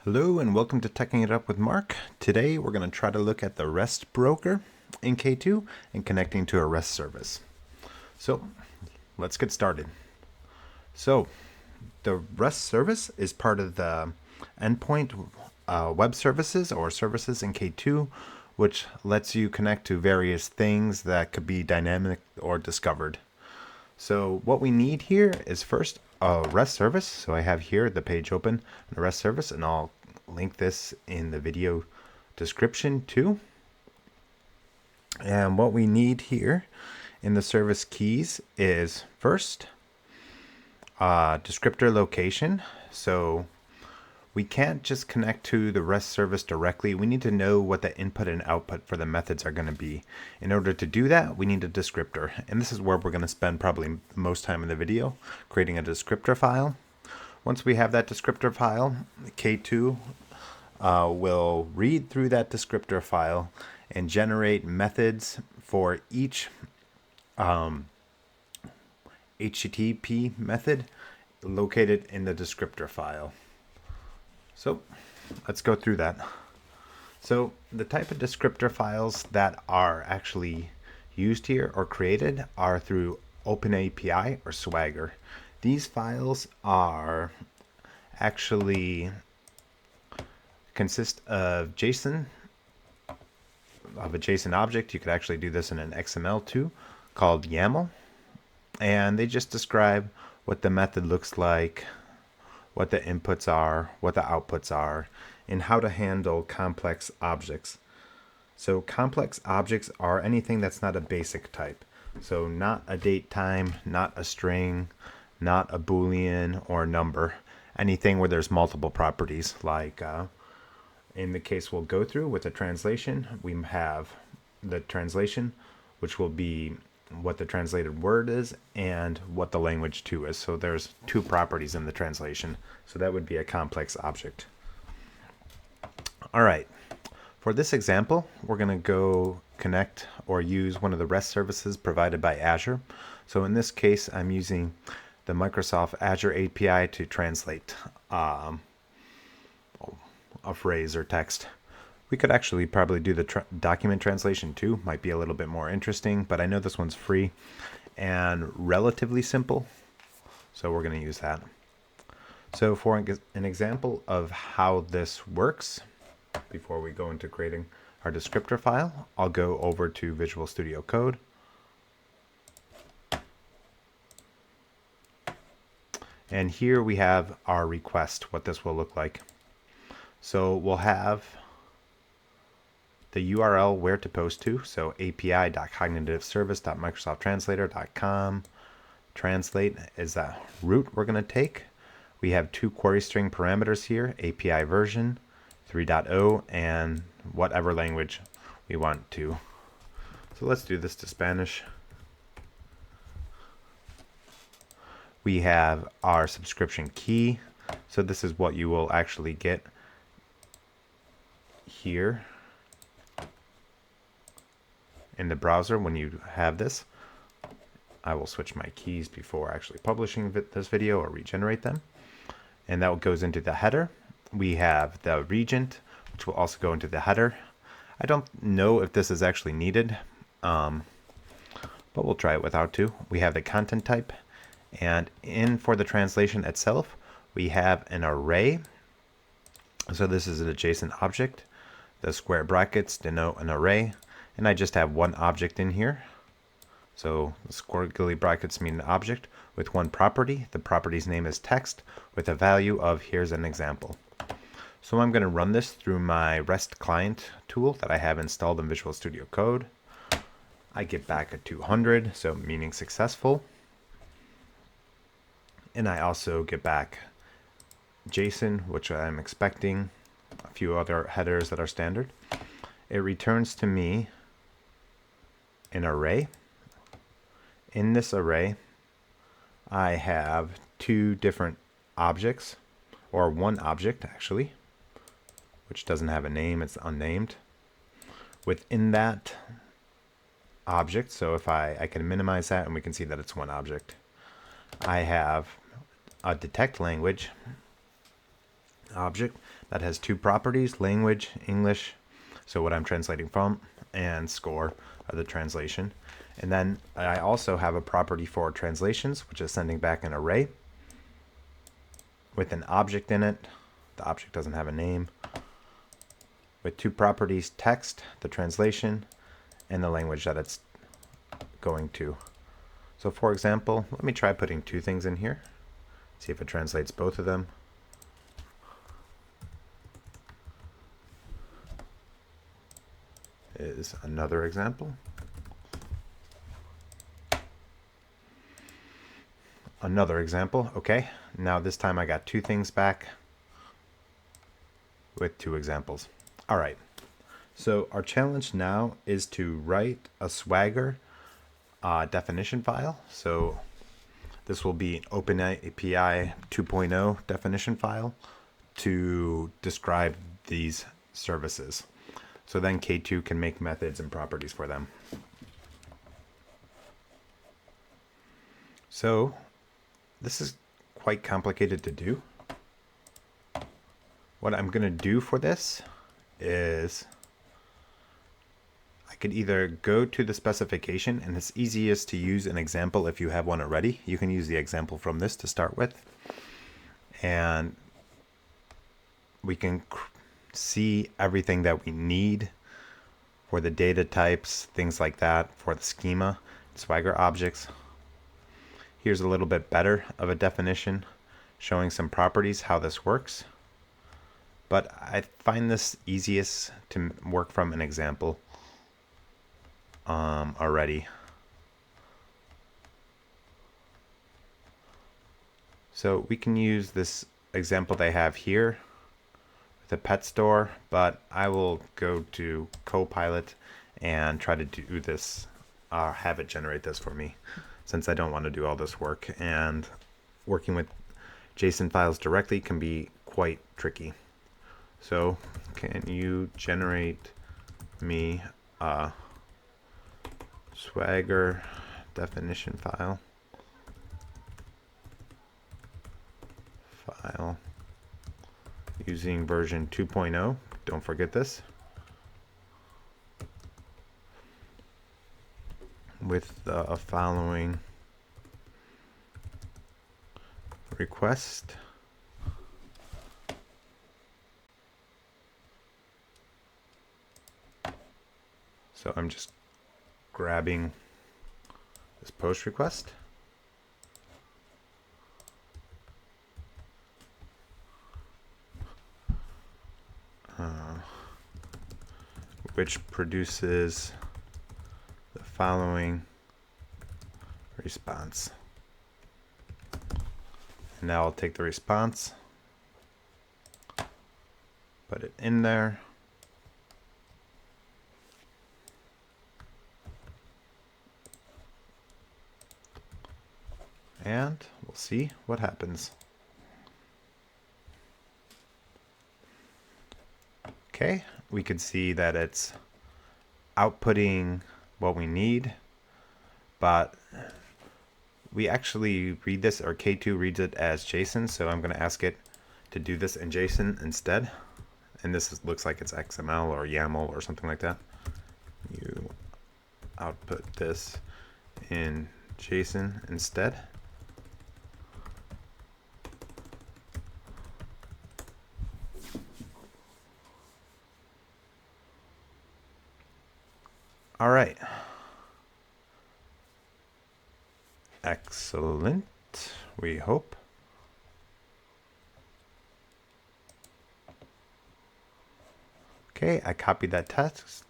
Hello and welcome to Teching It Up with Mark. Today we're going to try to look at the REST broker in K2 and connecting to a REST service. So let's get started. So the REST service is part of the endpoint web services or services in K2, which lets you connect to various things that could be dynamic or discovered. So what we need here is first a REST service. So I have here the page open, the REST service, and I'll link this in the video description too. And what we need here in the service keys is first descriptor location. So we can't just connect to the REST service directly. We need to know what the input and output for the methods are going to be. In order to do that, we need a descriptor. And this is where we're going to spend probably most time in the video, creating a descriptor file. Once we have that descriptor file, K2 will read through that descriptor file and generate methods for each HTTP method located in the descriptor file. So let's go through that. So the type of descriptor files that are actually used here or created are through OpenAPI or Swagger. These files are actually consist of JSON, of a JSON object. You could actually do this in an XML too, called YAML. And they just describe what the method looks like, what the inputs are, what the outputs are, and how to handle complex objects. So complex objects are anything that's not a basic type. So not a date time, not a string, not a Boolean or number. Anything where there's multiple properties, like in the case we'll go through with the translation, we have the translation, which will be what the translated word is and what the language to is. So there's two properties in the translation. So that would be a complex object. All right. For this example, we're going to go connect or use one of the REST services provided by Azure. So in this case, I'm using the Microsoft Azure API to translate a phrase or text. We could actually probably do the document translation too. Might be a little bit more interesting, but I know this one's free and relatively simple, so we're going to use that. So for an example of how this works, before we go into creating our descriptor file, I'll go over to Visual Studio Code. And here we have our request, what this will look like. So we'll have the URL where to post to, so api.cognitiveservice.microsofttranslator.com. Translate is that route we're going to take. We have two query string parameters here, API version 3.0 and whatever language we want to. So let's do this to Spanish. We have our subscription key. So this is what you will actually get here in the browser when you have this. I will switch my keys before actually publishing this video or regenerate them. And that goes into the header. We have the regent, which will also go into the header. I don't know if this is actually needed, but we'll try it without to. We have the content type, and for the translation itself, we have an array. So this is a JSON object. The square brackets denote an array, and I just have one object in here. So the squiggly brackets mean an object with one property. The property's name is text with a value of, here's an example. So I'm going to run this through my REST client tool that I have installed in Visual Studio Code. I get back a 200, so meaning successful. And I also get back JSON, which I'm expecting, a few other headers that are standard. It returns to me an array. In this array, I have two different objects, or one object actually, which doesn't have a name, it's unnamed. Within that object, so if I can minimize that and we can see that it's one object, I have a detect language object that has two properties, language, English, so what I'm translating from, and score of the translation. And then I also have a property for translations, which is sending back an array with an object in it. The object doesn't have a name. With two properties, text, the translation, and the language that it's going to. So for example, let me try putting two things in here. See if it translates both of them. Is another example. Another example. Okay, now this time I got two things back with two examples. All right, so our challenge now is to write a Swagger definition file. So this will be an OpenAPI 2.0 definition file to describe these services. So then K2 can make methods and properties for them. So this is quite complicated to do. What I'm going to do for this is I could either go to the specification, and it's easiest to use an example if you have one already. You can use the example from this to start with. And we can see everything that we need for the data types, things like that, for the schema, Swagger objects. Here's a little bit better of a definition showing some properties, how this works. But I find this easiest to work from an example already. So we can use this example they have here, the pet store, but I will go to Copilot and try to do this, have it generate this for me, since I don't want to do all this work, and working with JSON files directly can be quite tricky. So can you generate me a Swagger definition file using version 2.0? Don't forget this. With the following request. So I'm just grabbing this post request. Which produces the following response. And now I'll take the response, put it in there, and we'll see what happens. Okay, we could see that it's outputting what we need, but we actually read this, or K2 reads it as JSON, so I'm going to ask it to do this in JSON instead. And this looks like it's XML or YAML or something like that. You output this in JSON instead. All right. Excellent, we hope. Okay, I copied that text.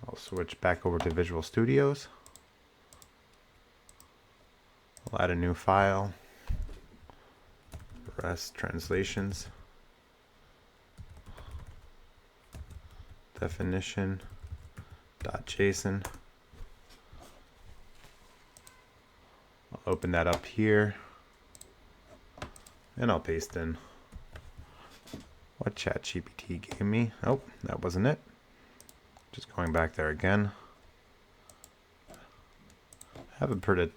I'll switch back over to Visual Studios. I'll add a new file. REST translations. Definition.json. I'll open that up here, and I'll paste in what ChatGPT gave me. Oh, that wasn't it. Just going back there again. I have a pretty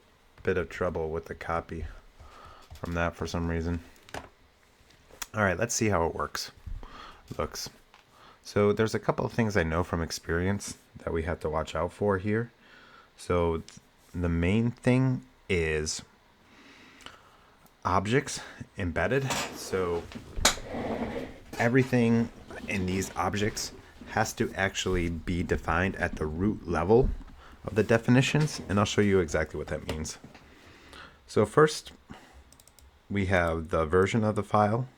bit of trouble with the copy from that for some reason. All right, let's see how it looks. So there's a couple of things I know from experience that we have to watch out for here. So the main thing is objects embedded. So everything in these objects has to actually be defined at the root level of the definitions, and I'll show you exactly what that means. So first, we have the version of the file.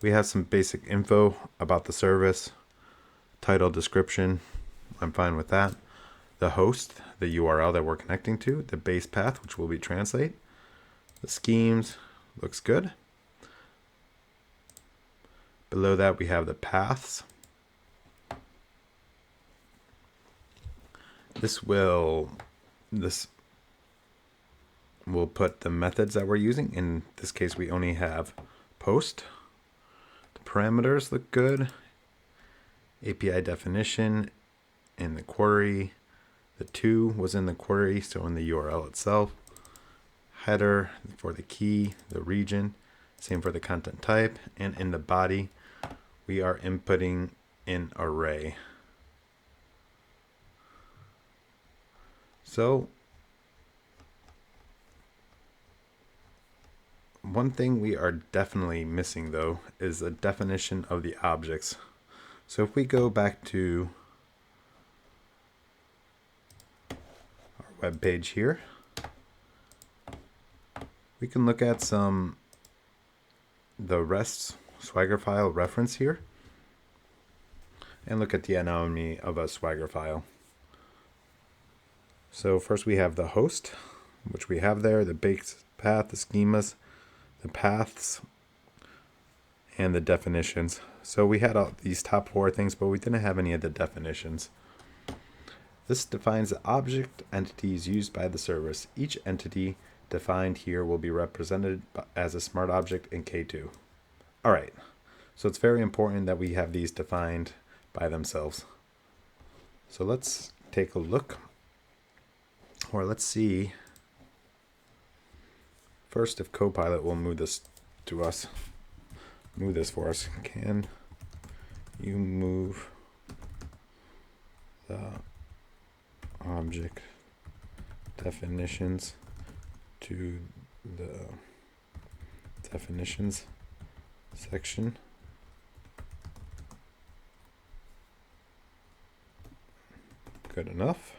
We have some basic info about the service, title, description. I'm fine with that. The host, the URL that we're connecting to, the base path, which will be translate. The schemes, looks good. Below that, we have the paths. This will put the methods that we're using. In this case, we only have post. The parameters look good. API definition in the query. The to was in the query, so in the URL itself. Header for the key, the region. Same for the content type. And in the body, we are inputting an array. So one thing we are definitely missing, though, is a definition of the objects. So if we go back to our web page here, we can look at the REST Swagger file reference here and look at the anatomy of a Swagger file. So first we have the host, which we have there, the base path, the schemas, the paths, and the definitions. So we had all these top 4 things, but we didn't have any of the definitions. This defines the object entities used by the service. Each entity defined here will be represented as a smart object in K2. All right, so it's very important that we have these defined by themselves. So let's take a look, or let's see first if Copilot will move this for us. Can you move the object definitions to the definitions section? Good enough.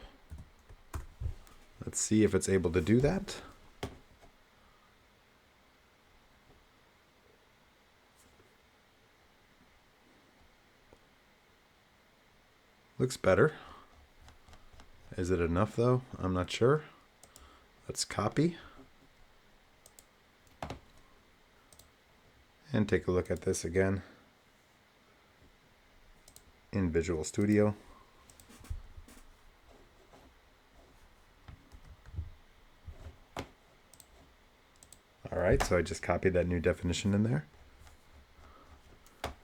Let's see if it's able to do that. Looks better. Is it enough though? I'm not sure. Let's copy and take a look at this again in Visual Studio. All right, so I just copied that new definition in there.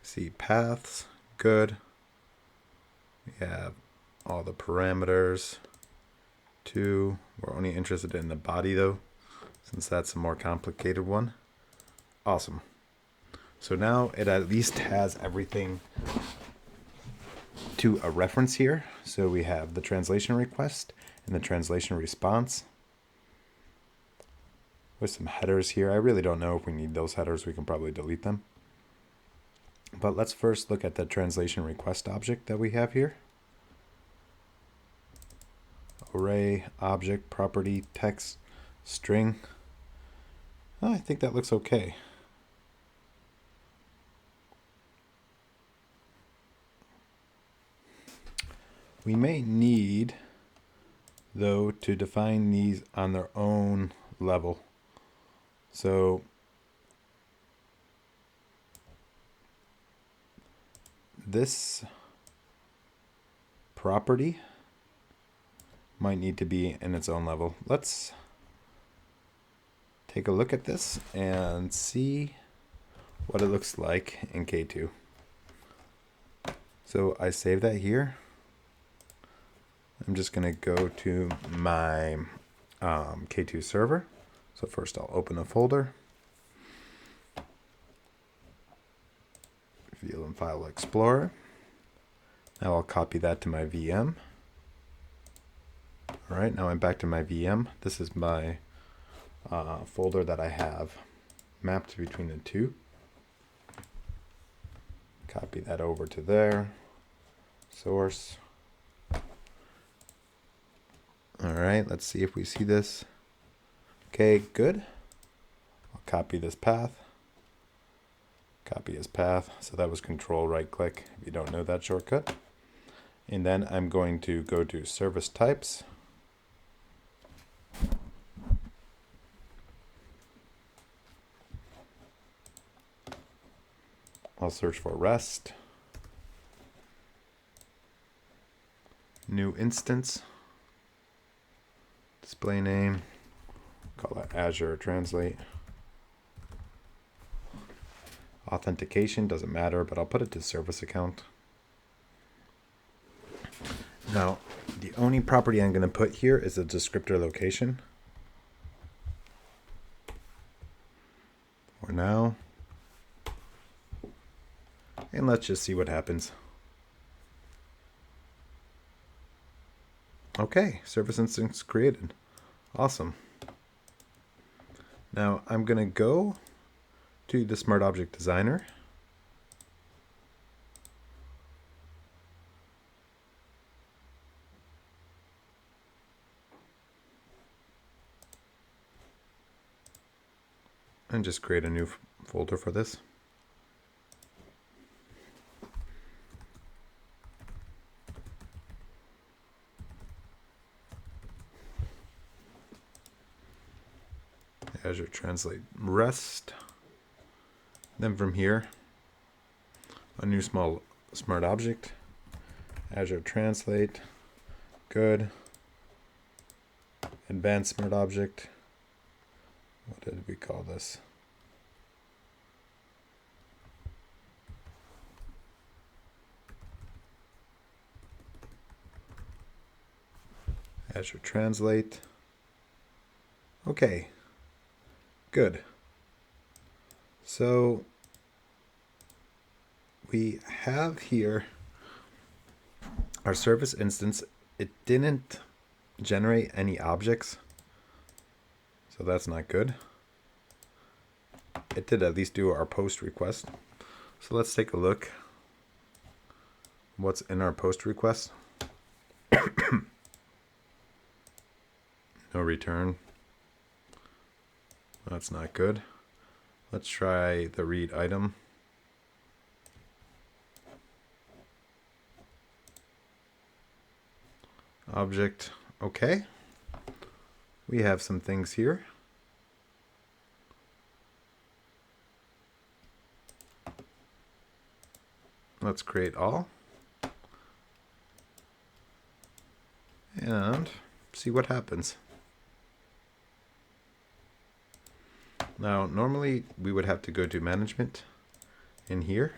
See paths, good. We have all the parameters. We're only interested in the body though, since that's a more complicated one. Awesome. So now it at least has everything to a reference here. So we have the translation request and the translation response with some headers here. I really don't know if we need those headers. We can probably delete them. But let's first look at the translation request object that we have here. Array, object, property, text, string. Oh, I think that looks okay. We may need, though, to define these on their own level. So this property might need to be in its own level. Let's take a look at this and see what it looks like in K2. So I save that here. I'm just going to go to my K2 server. So first I'll open a folder. Field and File Explorer. Now I'll copy that to my VM. All right, now I'm back to my VM. This is my folder that I have mapped between the two. Copy that over to there. Source. All right, let's see if we see this. Okay, good. I'll copy this path. Copy as path. So that was Control right click if you don't know that shortcut. And then I'm going to go to service types. I'll search for REST. New instance. Display name. Call that Azure Translate. Authentication doesn't matter, but I'll put it to service account. Now, the only property I'm going to put here is a descriptor location. For now. And let's just see what happens. Okay, service instance created. Awesome. Now I'm going to go to the Smart Object Designer. And just create a new folder for this. Azure Translate REST. Then from here, a new smart object. Azure Translate. Good. Advanced smart object. What did we call this? Azure Translate. Okay. Good. So we have here our service instance. It didn't generate any objects, so that's not good. It did at least do our post request. So let's take a look what's in our post request. No return. That's not good. Let's try the read item. Object. Okay. We have some things here. Let's create all. And see what happens. Now, normally we would have to go to management in here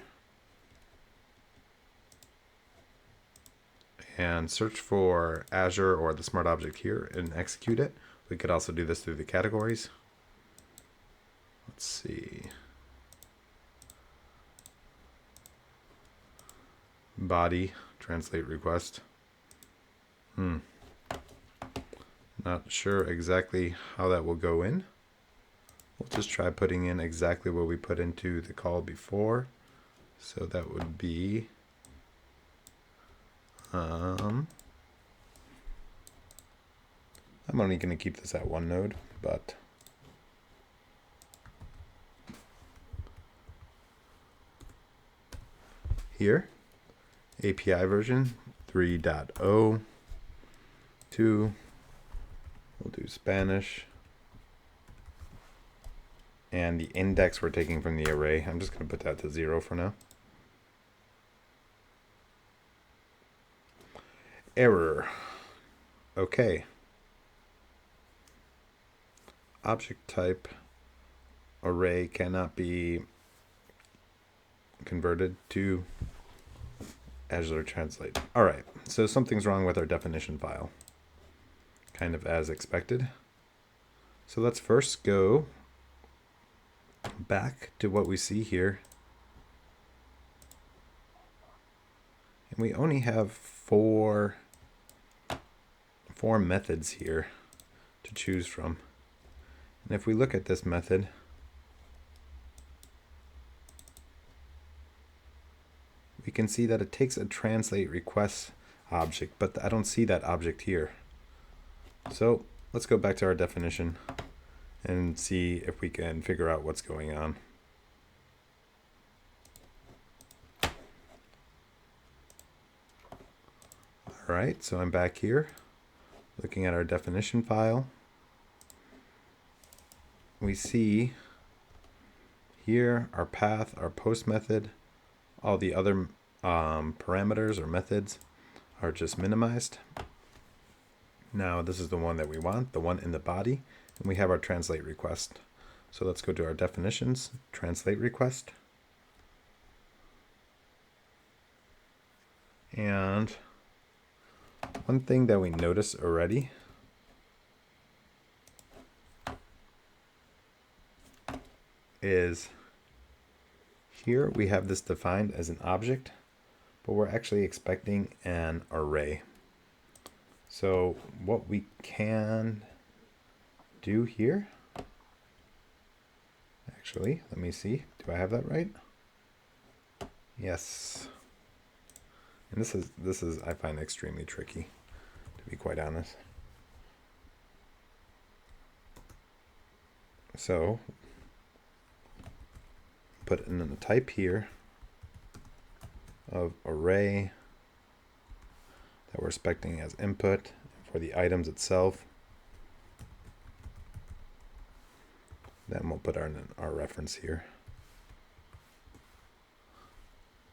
and search for Azure or the smart object here and execute it. We could also do this through the categories. Let's see. Body, translate request. Not sure exactly how that will go in. We'll just try putting in exactly what we put into the call before. So that would be I'm only going to keep this at one node, but here, API version 3.0, 2, we'll do Spanish. And the index we're taking from the array, I'm just going to put that to 0 for now. Error. Okay. Object type array cannot be converted to Azure Translate. All right, so something's wrong with our definition file, kind of as expected. So let's first go back to what we see here And we only have four methods here to choose from. And if we look at this method, we can see that it takes a translate request object, but I don't see that object here. So let's go back to our definition and see if we can figure out what's going on. All right, so I'm back here looking at our definition file. We see here our path, our post method, all the other parameters or methods are just minimized. Now this is the one that we want, the one in the body, and we have our translate request. So let's go to our definitions, translate request. And one thing that we notice already is here we have this defined as an object, but we're actually expecting an array. So what we can do here, actually, let me see, do I have that right? Yes. And this is I find extremely tricky, to be quite honest. So put in the type here of array that we're expecting as input for the items itself. Then we'll put our reference here.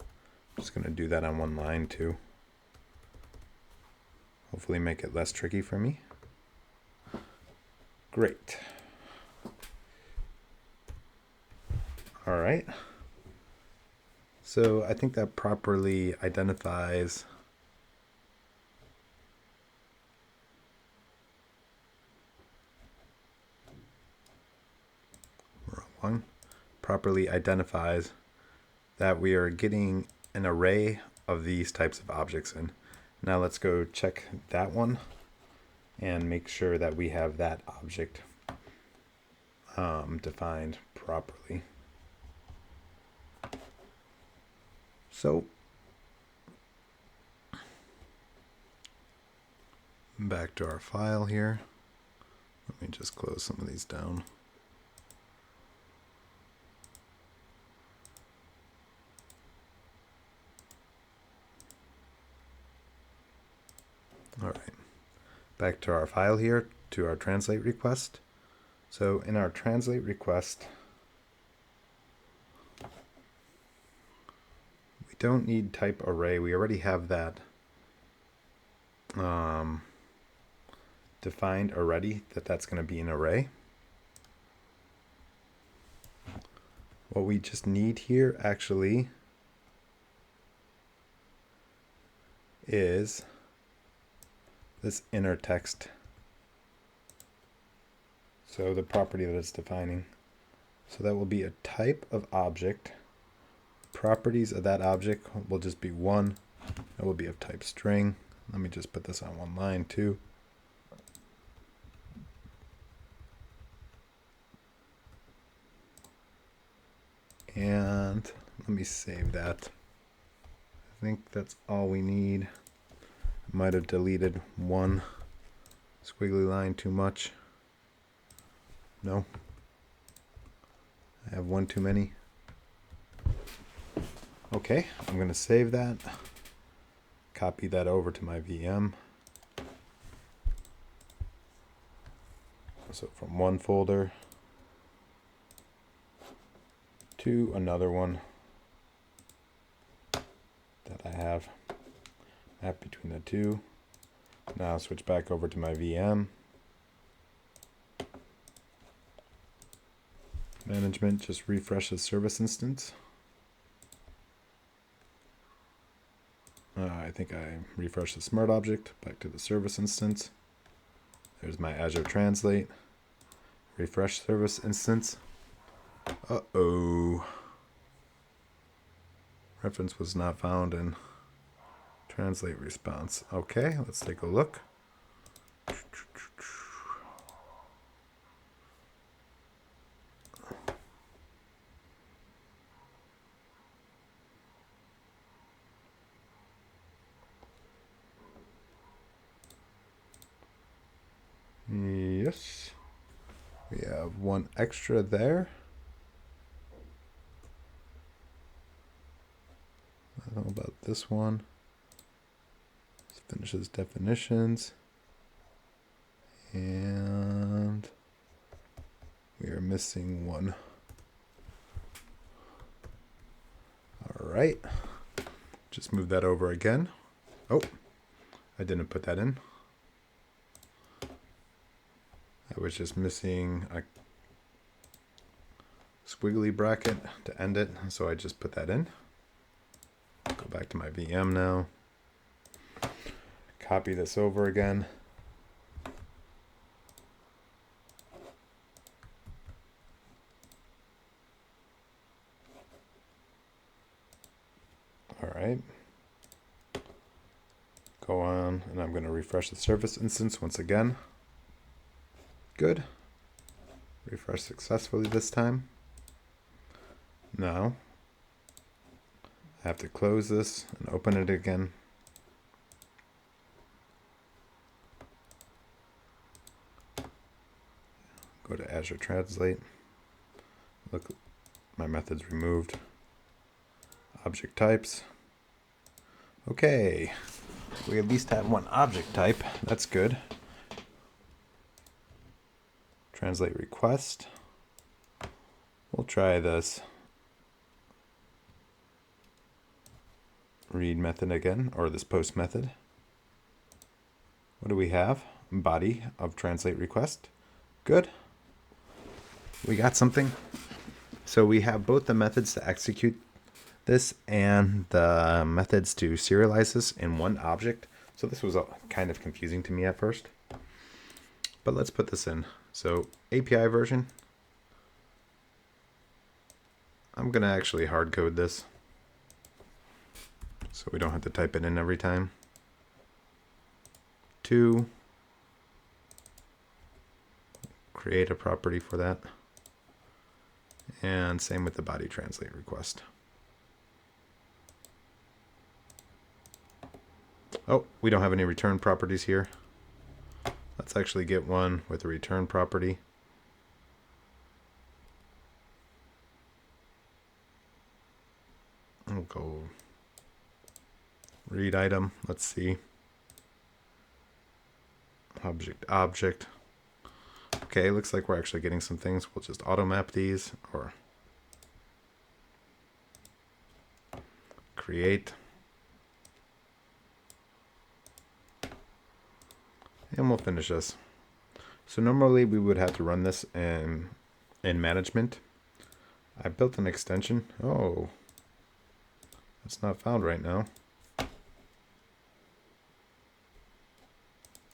I'm just going to do that on one line too. Hopefully make it less tricky for me. Great. All right. So I think that properly identifies that we are getting an array of these types of objects in. Now let's go check that one and make sure that we have that object defined properly. So back to our file here. Let me just close some of these down. All right, back to our file here, to our translate request. So in our translate request, we don't need type array. We already have that defined already, that's going to be an array. What we just need here actually is this inner text. So the property that it's defining. So that will be a type of object. Properties of that object will just be one. It will be of type string. Let me just put this on one line too. And let me save that. I think that's all we need. Might have deleted one squiggly line too much. No. I have one too many. Okay, I'm going to save that. Copy that over to my VM. So from one folder to another one that I have. Map between the two. Now switch back over to my VM. Management, just refresh the service instance. I think I refreshed the smart object. Back to the service instance. There's my Azure Translate. Refresh service instance. Uh-oh. Reference was not found in Translate response. Okay, let's take a look. Yes. We have one extra there. I don't know about this one. Let's finish his definitions. And we are missing one. All right. Just move that over again. Oh, I didn't put that in. I was just missing a squiggly bracket to end it, so I just put that in. Go back to my VM now. Copy this over again. All right. Go on, and I'm going to refresh the service instance once again. Good. Refresh successfully this time. Now, I have to close this and open it again. Go to Azure Translate. Look, my method's removed. Object types. Okay, we at least have one object type. That's good. Translate request. We'll try this read method again, or this post method. What do we have? Body of translate request. Good. We got something. So we have both the methods to execute this and the methods to serialize this in one object. So this was kind of confusing to me at first. But let's put this in. So API version. I'm going to actually hard code this, so we don't have to type it in every time. 2. Create a property for that. And same with the body translate request. Oh, we don't have any return properties here. Let's actually get one with a return property. We'll go read item. Let's see. Object. Okay, looks like we're actually getting some things. We'll just auto map these or create. And we'll finish this. So normally we would have to run this in management. I built an extension. Oh, it's not found right now.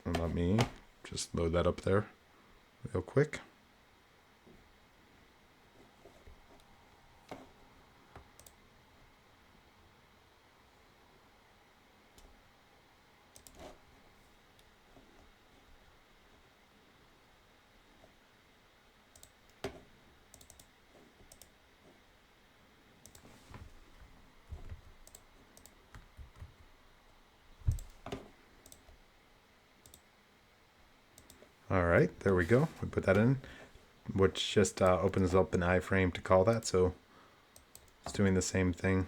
And let me just load that up there real quick. All right, there we go. We put that in, which just opens up an iframe to call that. So it's doing the same thing.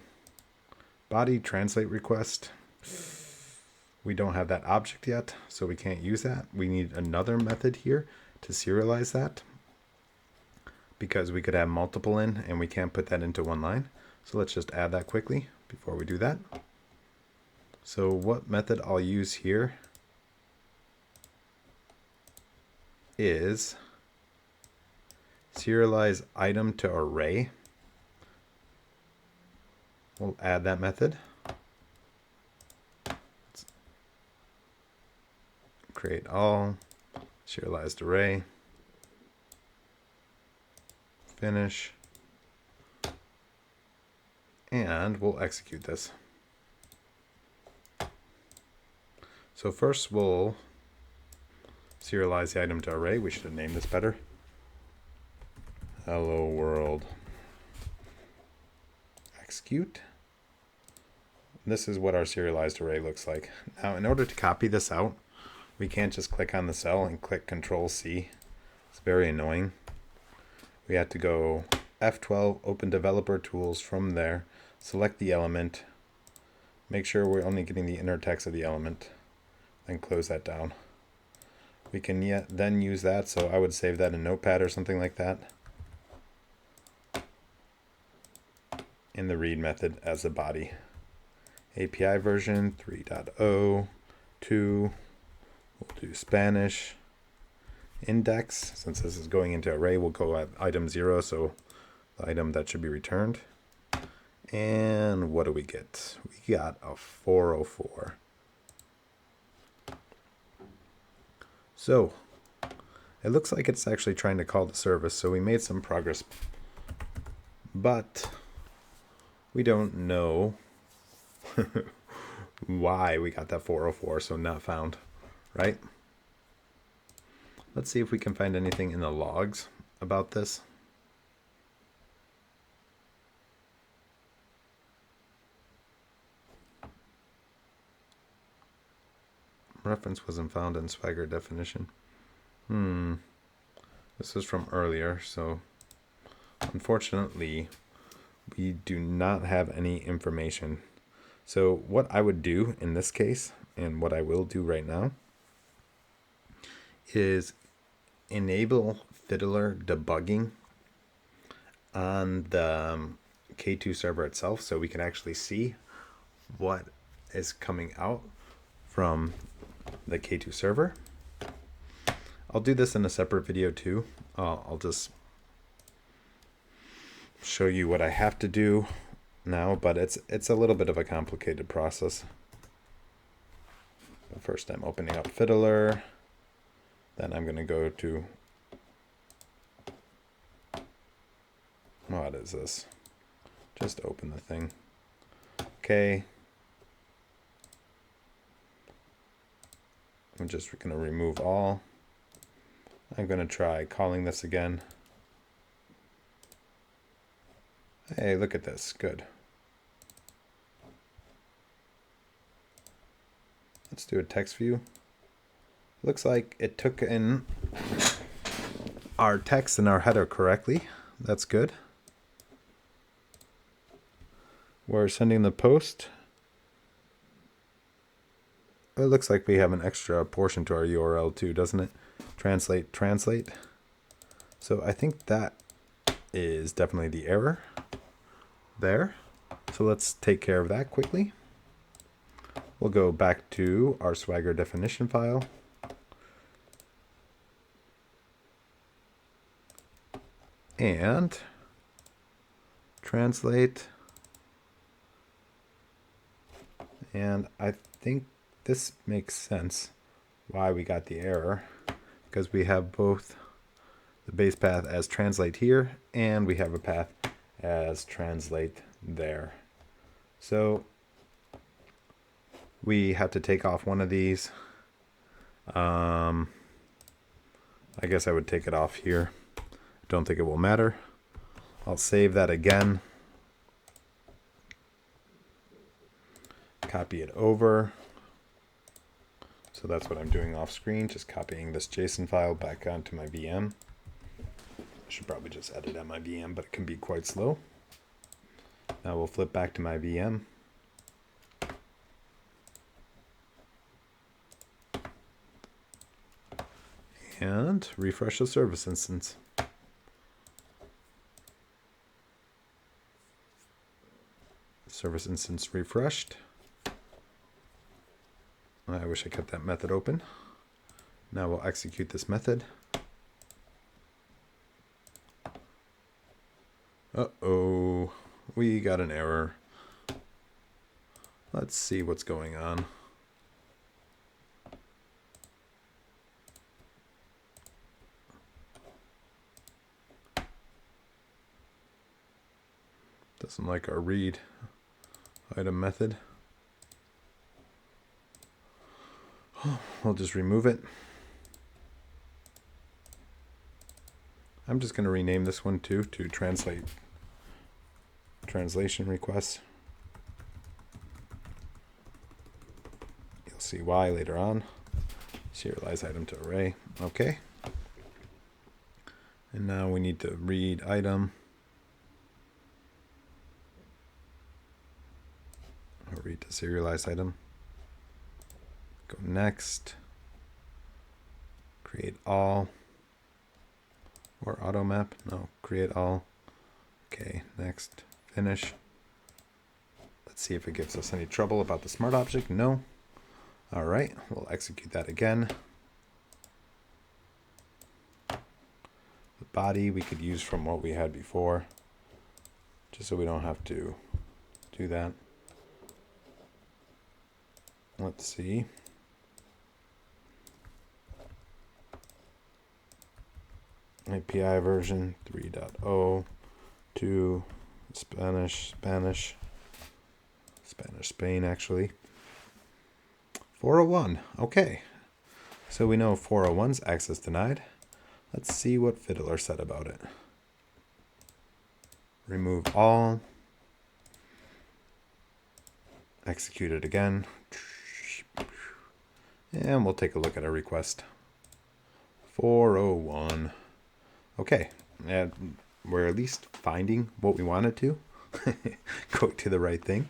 Body translate request. We don't have that object yet, so we can't use that. We need another method here to serialize that, because we could have multiple in and we can't put that into one line. So let's just add that quickly before we do that. So what method I'll use here is serialize item to array. We'll add that method. Let's create all, serialized array, finish, and we'll execute this. So first we'll serialize the item to array. We should have named this better. Hello world. Execute. This is what our serialized array looks like. Now, in order to copy this out, we can't just click on the cell and click Control C. It's very annoying. We have to go F12, open developer tools. From there, select the element. Make sure we're only getting the inner text of the element. Then close that down. We can then use that, so I would save that in Notepad or something like that. In the read method as the body. API version 3.0, 2, we'll do Spanish. Index, since this is going into array, we'll go at item 0, so the item that should be returned. And what do we get? We got a 404. So it looks like it's actually trying to call the service, so we made some progress, but we don't know why we got that 404, so not found, right? Let's see if we can find anything in the logs about this. Reference wasn't found in Swagger definition. This is from earlier, so unfortunately we do not have any information. So what I would do in this case, and what I will do right now, is enable Fiddler debugging on the K2 server itself, so we can actually see what is coming out from the K2 server. I'll do this in a separate video too. I'll just show you what I have to do now, but it's a little bit of a complicated process. First I'm opening up Fiddler, then I'm going to go to, what is this? Just open the thing. Okay. I'm just going to remove all. I'm going to try calling this again. Hey, look at this. Good. Let's do a text view. Looks like it took in our text and our header correctly. That's good. We're sending the post. It looks like we have an extra portion to our URL too, doesn't it? Translate. So I think that is definitely the error there. So let's take care of that quickly. We'll go back to our Swagger definition file. And translate. And I think this makes sense why we got the error, because we have both the base path as translate here and we have a path as translate there. So we have to take off one of these. I guess I would take it off here. Don't think it will matter. I'll save that again. Copy it over. So that's what I'm doing off screen, just copying this JSON file back onto my VM. I should probably just edit at my VM, but it can be quite slow. Now we'll flip back to my VM. And refresh the service instance. Service instance refreshed. I wish I kept that method open. Now we'll execute this method. Uh-oh, we got an error. Let's see what's going on. Doesn't like our read item method. We'll just remove it. I'm just going to rename this one too to translation requests. You'll see why later on. Serialize item to array. Okay. And now we need to read item. Or read the serialized item. Go next. Create all. Or auto map. No, create all. Okay, next. Finish. Let's see if it gives us any trouble about the smart object. No. All right, we'll execute that again. The body we could use from what we had before, just so we don't have to do that. Let's see. API version 3.0 to Spain actually. 401. Okay. So we know 401's access denied. Let's see what Fiddler said about it. Remove all. Execute it again. And we'll take a look at our request. 401. Okay. And we're at least finding what we wanted to. Going to the right thing.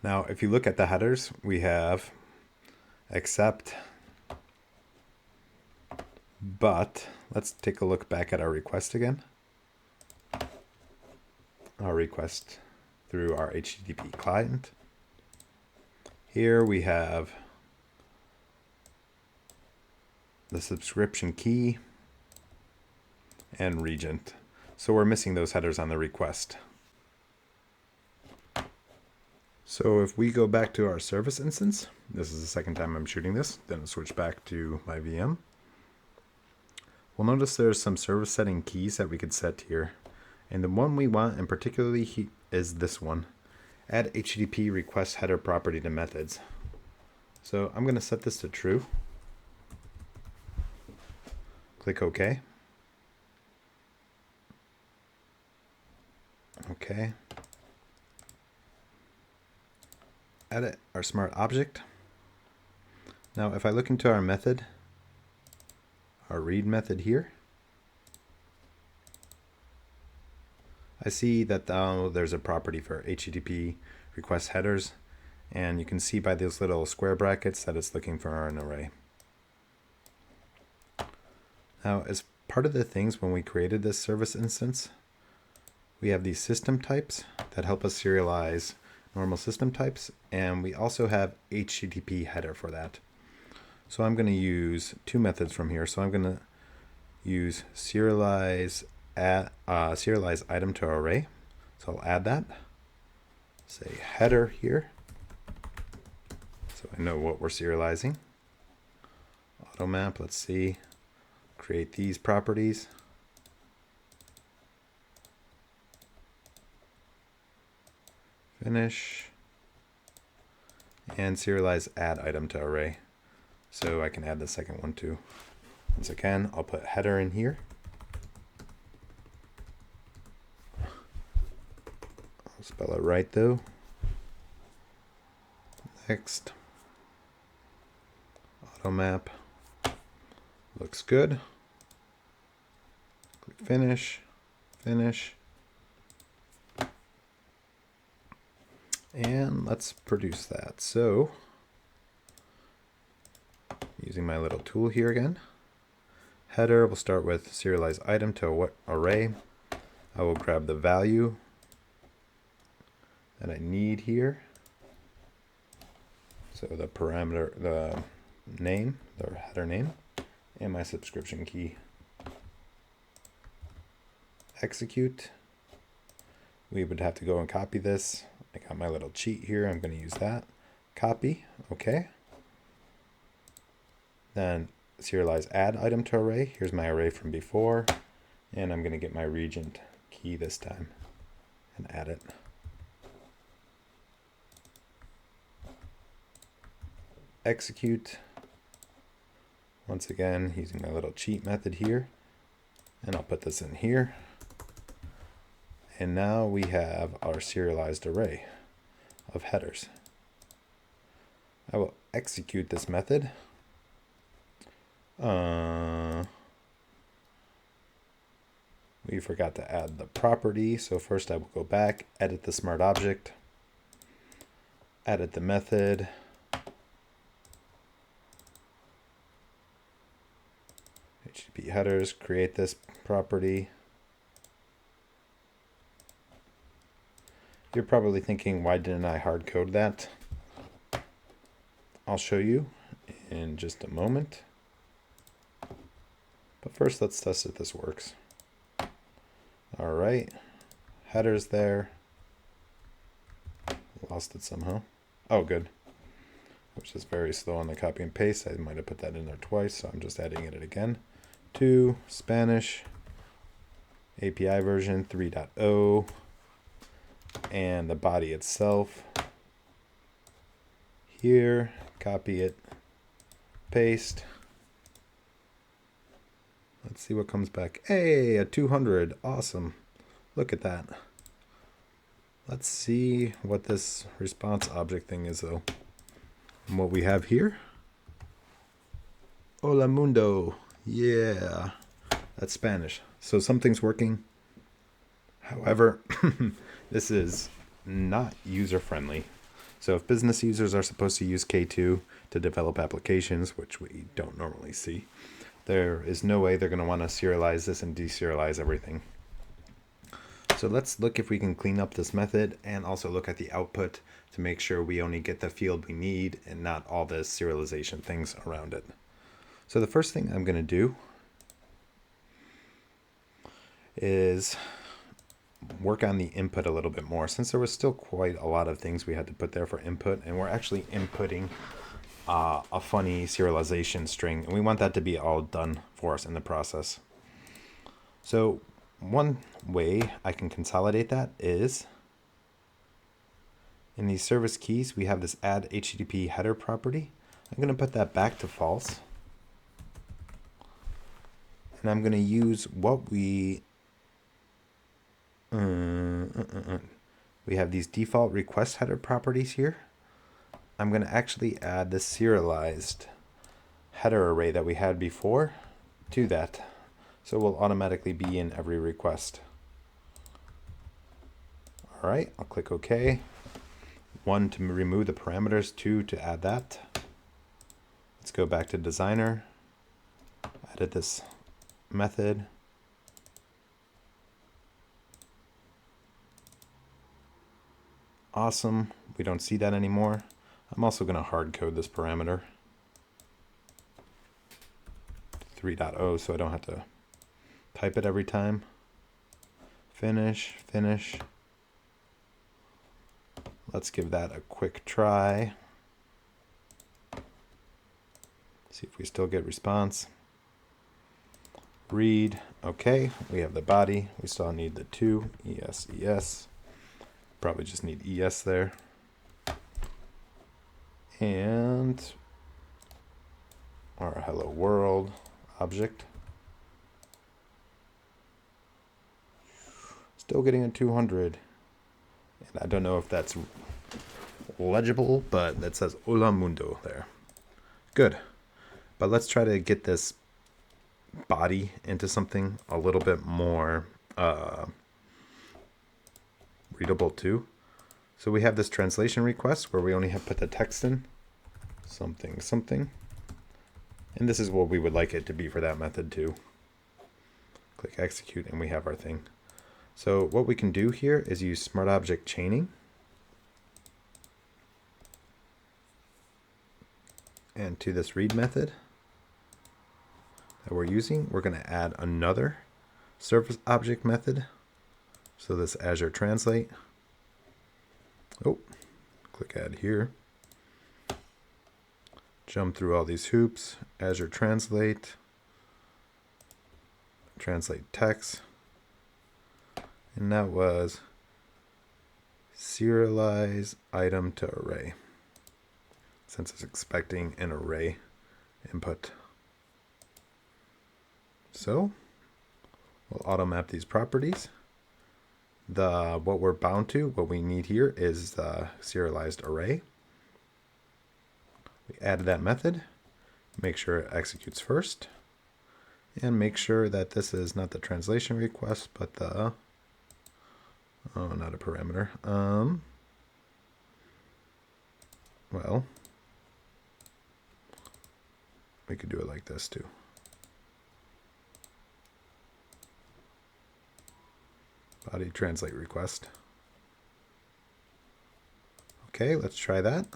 Now, if you look at the headers, we have accept, but let's take a look back at our request again. Our request through our HTTP client. Here we have the subscription key and regent. So we're missing those headers on the request. So if we go back to our service instance, this is the second time I'm shooting this, then I'll switch back to my VM. We'll notice there's some service setting keys that we could set here. And the one we want, and particularly is this one. Add HTTP request header property to methods. So I'm going to set this to true. Click OK. Okay. Edit our smart object. Now if I look into our method, our read method here, I see that there's a property for HTTP request headers, and you can see by those little square brackets that it's looking for an array. Now as part of the things when we created this service instance, we have these system types that help us serialize normal system types, and we also have HTTP header for that. So I'm going to use two methods from here. So I'm going to use serialize item to array. So I'll add that. Say header here, so I know what we're serializing. Auto map. Let's see. Create these properties. Finish. And serialize add item to array. So I can add the second one too. Once again, I'll put header in here. I'll spell it right though. Next. Auto map. Looks good. Click finish. Finish. And let's produce that. So, using my little tool here again, header, we'll start with serialize item to array. I will grab the value that I need here. So the parameter, the name, the header name, and my subscription key. Execute. We would have to go and copy this. I got my little cheat here. I'm going to use that. Copy. Okay. Then serialize add item to array. Here's my array from before. And I'm going to get my regent key this time and add it. execute. Once again, using my little cheat method here. And I'll put this in here. And now we have our serialized array of headers. I will execute this method. We forgot to add the property. So first I will go back, edit the smart object, edit the method, HTTP headers, create this property. You're probably thinking, why didn't I hard code that? I'll show you in just a moment. But first, let's test if this works. All right, headers there. Lost it somehow. Oh, good. Which is very slow on the copy and paste. I might have put that in there twice, so I'm just adding it again. To Spanish, API version 3.0, and the body itself. Here, copy it, paste. Let's see what comes back. Hey, a 200. Awesome. Look at that. Let's see what this response object thing is, though. And what we have here. Hola mundo. Yeah. That's Spanish. So something's working. However, this is not user-friendly. So if business users are supposed to use K2 to develop applications, which we don't normally see, there is no way they're going to want to serialize this and deserialize everything. So let's look if we can clean up this method and also look at the output to make sure we only get the field we need and not all the serialization things around it. So the first thing I'm going to do is work on the input a little bit more, since there was still quite a lot of things we had to put there for input, and we're actually inputting a funny serialization string, and we want that to be all done for us in the process. So one way I can consolidate that is in these service keys, we have this add HTTP header property. I'm going to put that back to false. And I'm going to use what we have these default request header properties here. I'm going to actually add the serialized header array that we had before to that. So it will automatically be in every request. All right, I'll click OK. 1 to remove the parameters, 2 to add that. Let's go back to designer, edit this method. Awesome, we don't see that anymore. I'm also going to hard code this parameter 3.0 so I don't have to type it every time. Finish, finish. Let's give that a quick try. See if we still get response. Read, okay, we have the body. We still need the 2, ES, ES. Probably just need ES there. And our hello world object. Still getting a 200. And I don't know if that's legible, but that says Hola Mundo there. Good. But let's try to get this body into something a little bit more readable too. So we have this translation request where we only have put the text in, something, something. And this is what we would like it to be for that method too. Click execute and we have our thing. So what we can do here is use smart object chaining. And to this read method that we're using, we're going to add another service object method. So this Azure Translate. Oh, click add here. Jump through all these hoops. Azure Translate. Translate text. And that was serialize item to array. since it's expecting an array input. So we'll auto map these properties. What we're bound to, what we need here is the serialized array. We added that method. Make sure it executes first. And make sure that this is not the translation request, but the, oh, not a parameter. Well, we could do it like this too. Body translate request. Okay, let's try that.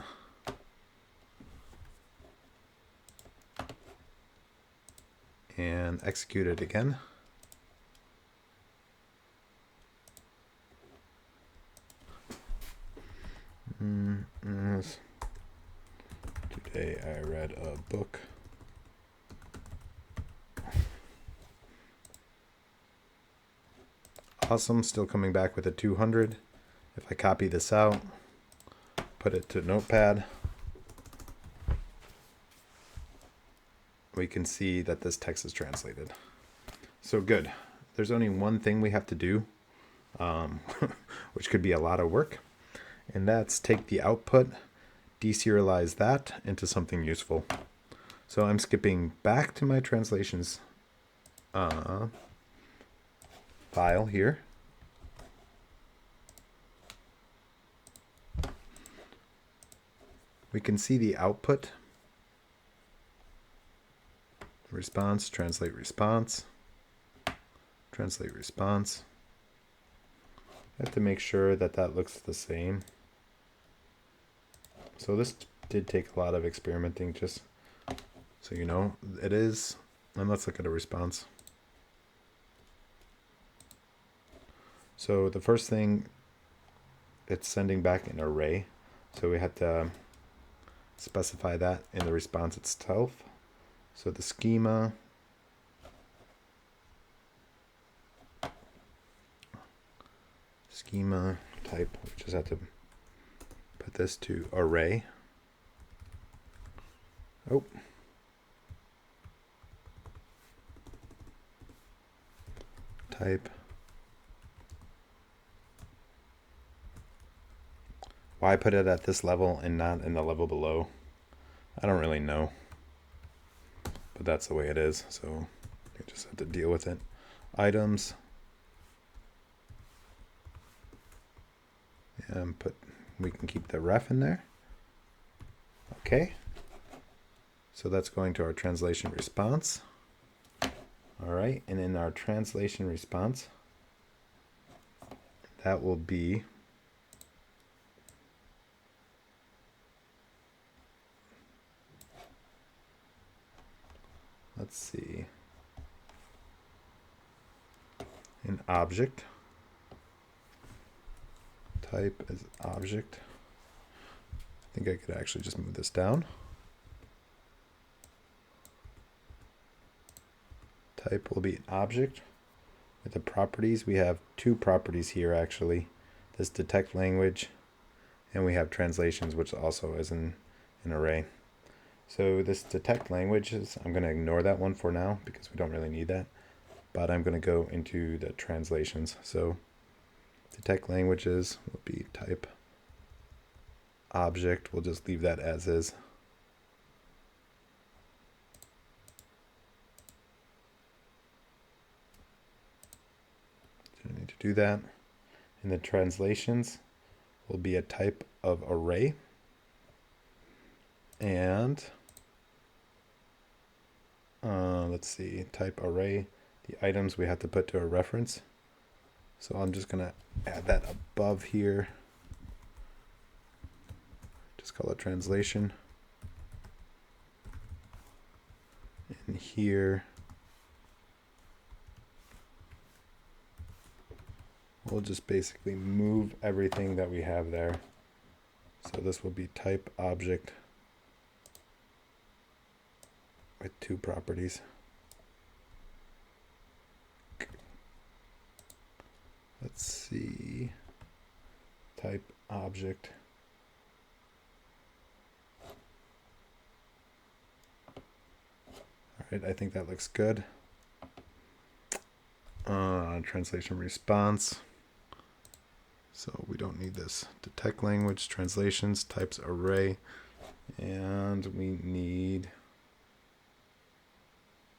And execute it again. Today I read a book. Awesome, still coming back with a 200. If I copy this out, put it to Notepad, we can see that this text is translated. So good. There's only one thing we have to do, which could be a lot of work, and that's take the output, deserialize that into something useful. So I'm skipping back to my translations file here. We can see the output. Response, translate response, translate response. I have to make sure that that looks the same. So this did take a lot of experimenting, just so you know. It is, and let's look at a response. So the first thing, it's sending back an array. So we have to specify that in the response itself. So the schema, type, we just have to put this to array. Oh. Type. Why put it at this level and not in the level below? I don't really know, but that's the way it is, so you just have to deal with it. Items, and we can keep the ref in there. Okay, so that's going to our translation response. All right, and in our translation response, that will be let's see, an object. Type is object. I think I could actually just move this down. Type will be object. With the properties, we have two properties here actually. This detect language, and we have translations, which also is an array. So this detect languages, I'm going to ignore that one for now because we don't really need that. But I'm going to go into the translations. So detect languages will be type object. We'll just leave that as is. Don't need to do that. And the translations will be a type of array. And let's see, type array. The items we have to put to a reference. So I'm just going to add that above here. Just call it translation. And here, we'll just basically move everything that we have there. So this will be type object with two properties. Let's see, type object. Right, I think that looks good. Translation response. So we don't need this. Detect language, translations, types array, and we need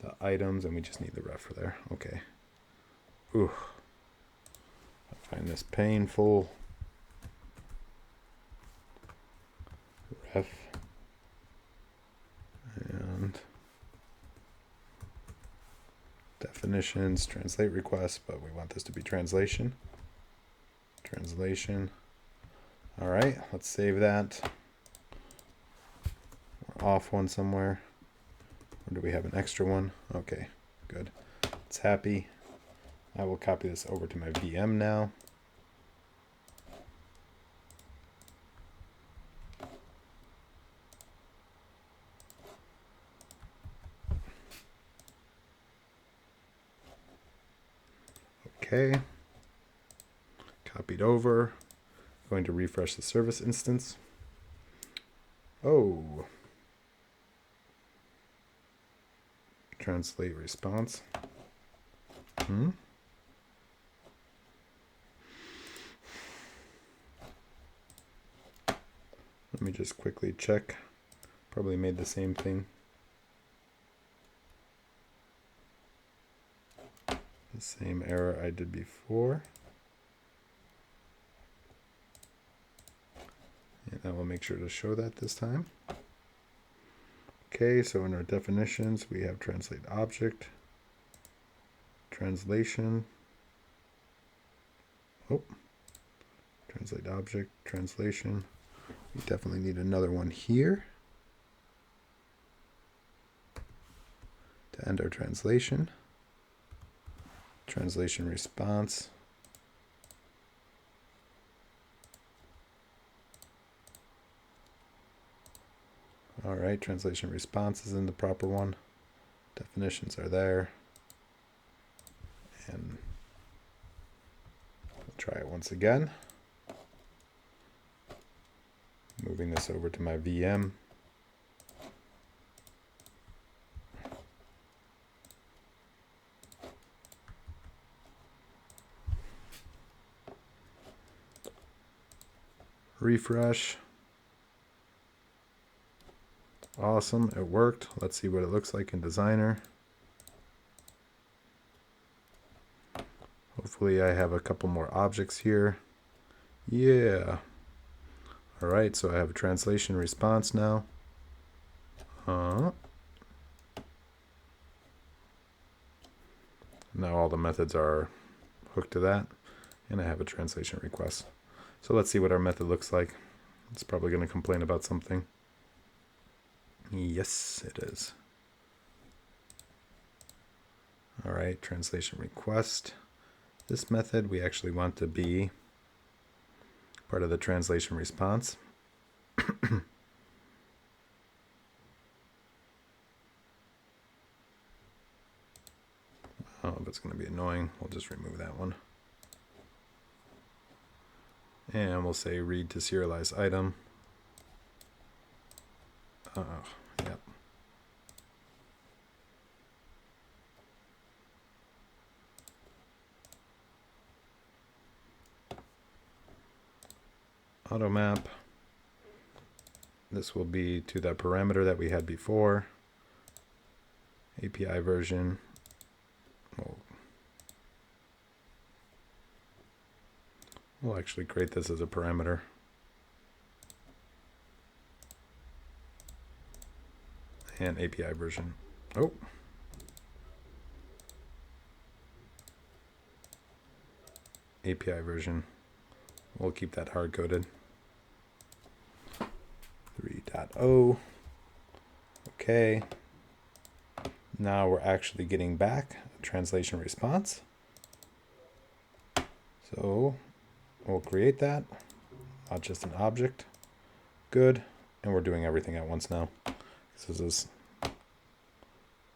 the items, and we just need the ref for there. Okay. Ooh. I find this painful. Ref. And definitions, translate request, but we want this to be translation. Translation. All right, let's save that. We're off one somewhere. Or do we have an extra one? Okay, good. It's happy. I will copy this over to my VM now. Okay. Copied over. Going to refresh the service instance. Oh. Translate response. Let me just quickly check. Probably made the same thing. The same error I did before. And I will make sure to show that this time. Okay, so in our definitions, we have translate object, translation. Oh, translate object, translation. We definitely need another one here to end our translation. Translation response. All right, translation response is in the proper one. Definitions are there. And we'll try it once again. Moving this over to my VM. Refresh. Awesome, it worked. Let's see what it looks like in Designer. Hopefully I have a couple more objects here. Yeah. All right, so I have a translation response now. Now all the methods are hooked to that, and I have a translation request. So let's see what our method looks like. It's probably going to complain about something. Yes, it is. All right, translation request. This method we actually want to be part of the translation response. Oh, if it's going to be annoying, we'll just remove that one. And we'll say read to serialize item. Yep. Auto map. This will be to that parameter that we had before. API version. We'll actually create this as a parameter. And API version. Oh. API version. We'll keep that hard-coded. 3.0. Okay. Now we're actually getting back a translation response. So we'll create that, not just an object. Good. And we're doing everything at once now. This is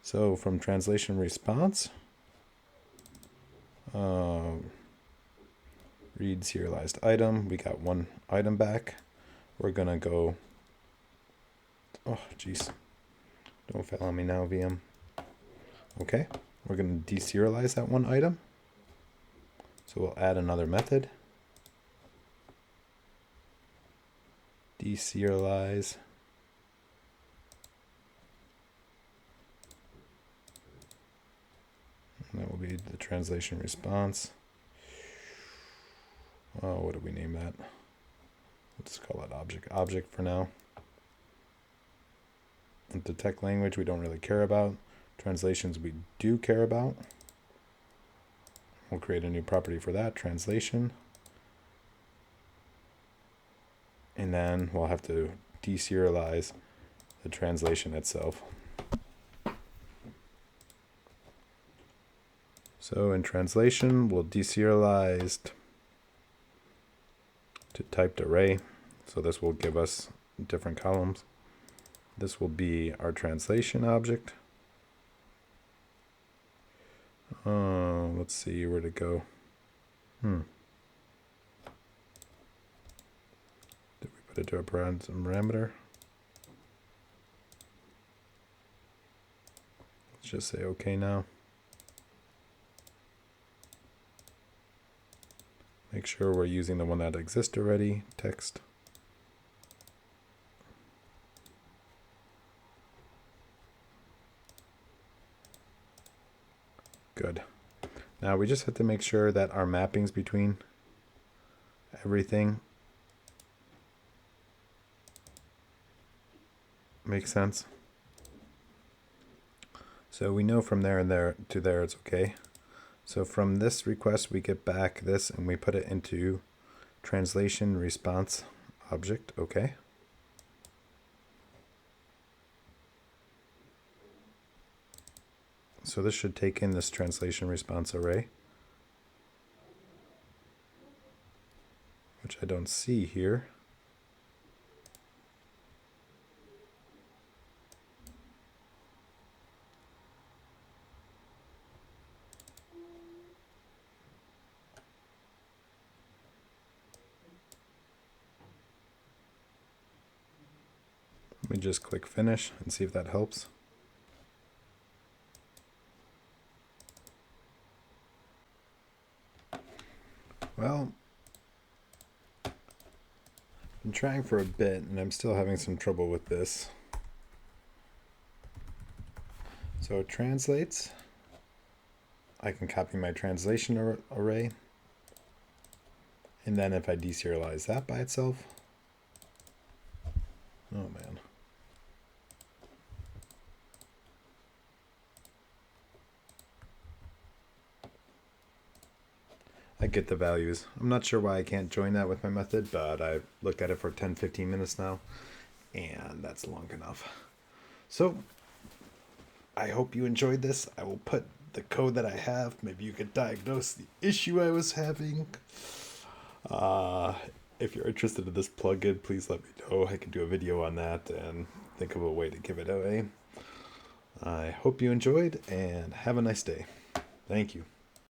so from translation response, read serialized item. We got one item back. We're gonna go. Oh, jeez. Don't fail on me now, VM. Okay, we're going to deserialize that one item. So we'll add another method. Deserialize. And that will be the translation response. Oh, what do we name that? Let's call it object for now. And detect language we don't really care about. Translations we do care about. We'll create a new property for that, translation. And then we'll have to deserialize the translation itself. So in translation, we'll deserialize to typed array. So this will give us different columns. This will be our translation object. Let's see where to go. Did we put it to a parameter? Let's just say OK now. Make sure we're using the one that exists already, text. Good. Now we just have to make sure that our mappings between everything makes sense. So we know from there and there to there it's okay. So from this request we get back this and we put it into translation response object, okay. So this should take in this translation response array, which I don't see here. Let me just click finish and see if that helps. Well, I've been trying for a bit and I'm still having some trouble with this. So it translates. I can copy my translation array. And then if I deserialize that by itself. Oh man. I get the values. I'm not sure why I can't join that with my method, but I've looked at it for 10-15 minutes now, and that's long enough. So I hope you enjoyed this. I will put the code that I have. Maybe you could diagnose the issue I was having. If you're interested in this plugin, please let me know. I can do a video on that and think of a way to give it away. I hope you enjoyed and have a nice day. Thank you.